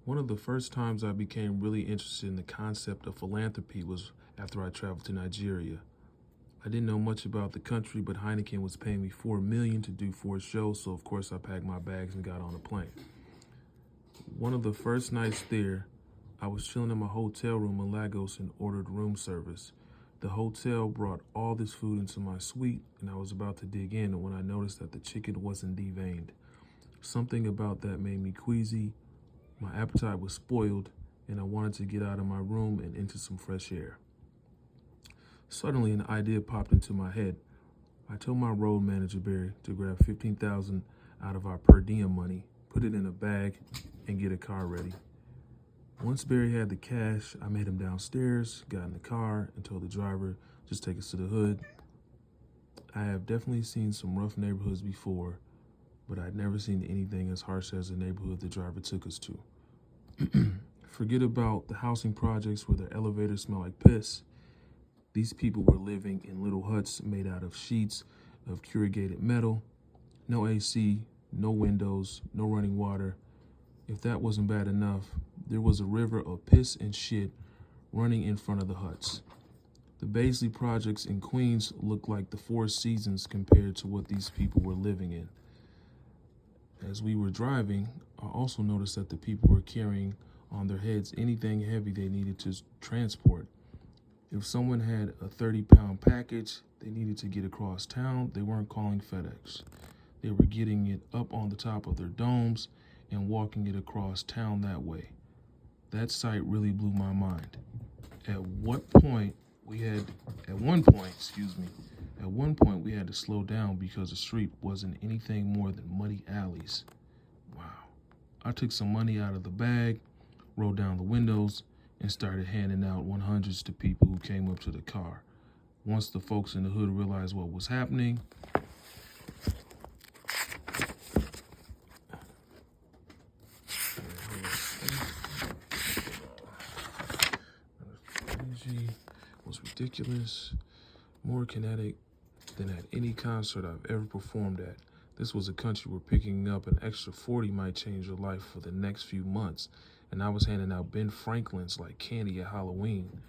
One of the first times I became really interested in the concept of philanthropy was after I traveled to Nigeria. I didn't know much about the country, but Heineken was paying me $4 million to do 4 shows, so of course I packed my bags and got on a plane. One of the first nights there, I was chilling in my hotel room in Lagos and ordered room service. The hotel brought all this food into my suite, and I was about to dig in when I noticed that the chicken wasn't deveined. Something about that made me queasy. My appetite was spoiled, and I wanted to get out of my room and into some fresh air. Suddenly, an idea popped into my head. I told my road manager, Barry, to grab $15,000 out of our per diem money, put it in a bag, and get a car ready. Once Barry had the cash, I made him downstairs, got in the car, and told the driver, just take us to the hood. I have definitely seen some rough neighborhoods before, but I'd never seen anything as harsh as the neighborhood the driver took us to. Forget about the housing projects where the elevators smell like piss. These people were living in little huts made out of sheets of corrugated metal, no AC, no windows, no running water. If that wasn't bad enough, there was a river of piss and shit running in front of the huts. The Baisley projects in Queens looked like the Four Seasons compared to what these people were living in. As we were driving, I also noticed that the people were carrying on their heads anything heavy they needed to transport. If someone had a 30-pound package they needed to get across town, they weren't calling FedEx. They were getting it up on the top of their domes and walking it across town that way. That sight really blew my mind. At one point, we had to slow down because the street wasn't anything more than muddy alleys. Wow. I took some money out of the bag, rolled down the windows, and started handing out 100s to people who came up to the car. Once the folks in the hood realized what was happening, energy was ridiculous, more kinetic than at any concert I've ever performed at. This was a country where picking up an extra 40 might change your life for the next few months, and I was handing out Ben Franklin's like candy at Halloween.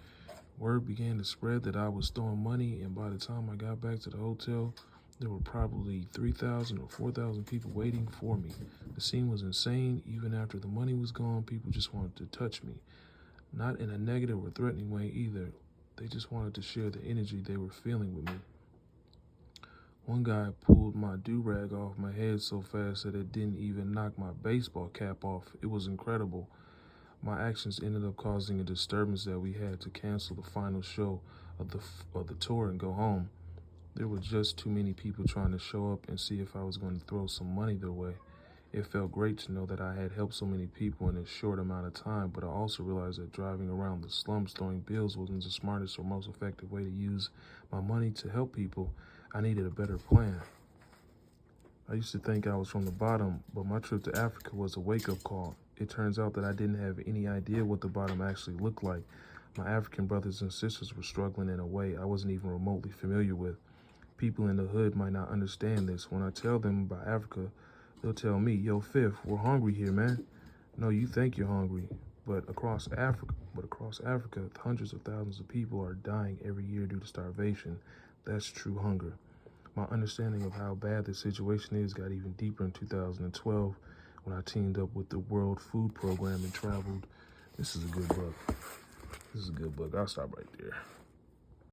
Word began to spread that I was throwing money, and by the time I got back to the hotel, there were probably 3,000 or 4,000 people waiting for me. The scene was insane. Even after the money was gone, people just wanted to touch me. Not in a negative or threatening way either. They just wanted to share the energy they were feeling with me. One guy pulled my do-rag off my head so fast that it didn't even knock my baseball cap off. It was incredible. My actions ended up causing a disturbance that we had to cancel the final show of the tour and go home. There were just too many people trying to show up and see if I was going to throw some money their way. It felt great to know that I had helped so many people in a short amount of time, but I also realized that driving around the slums throwing bills wasn't the smartest or most effective way to use my money to help people. I needed a better plan. I used to think I was from the bottom, but my trip to Africa was a wake-up call. It turns out that I didn't have any idea what the bottom actually looked like. My African brothers and sisters were struggling in a way I wasn't even remotely familiar with. People in the hood might not understand this. When I tell them about Africa, they'll tell me, yo, Fifth, we're hungry here, man. No, you think you're hungry, but across Africa, hundreds of thousands of people are dying every year due to starvation. That's true hunger. My understanding of how bad the situation is got even deeper in 2012 when I teamed up with the World Food Program and traveled. This is a good book. I'll stop right there.